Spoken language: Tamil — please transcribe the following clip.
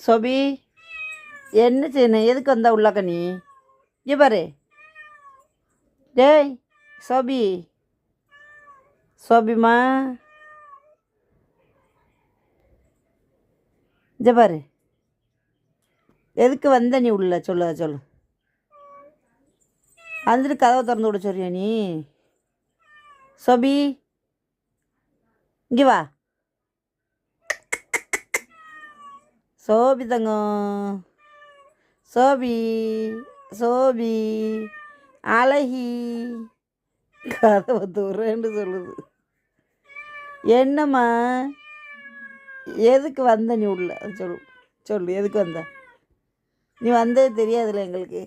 சோபி என்ன செய்யணும்? எதுக்கு வந்தா உள்ளாக்க நீ? இங்கே பாரு. டேய் சோபி, சோபிமா இங்கே பாரு. எதுக்கு வந்த நீ உள்ள? சொல்லு. வந்துட்டு கதவை திறந்து விட சொல்றியா நீ? சோபி இங்கே வா. சோபி தங்கம், சோபி, சோபி அழகி, கதவை தூரன்னு சொல்லுது. என்னம்மா எதுக்கு வந்த நீ உள்ள? சொல்லு எதுக்கு வந்த? நீ வந்தது தெரியாதுல்ல எங்களுக்கு.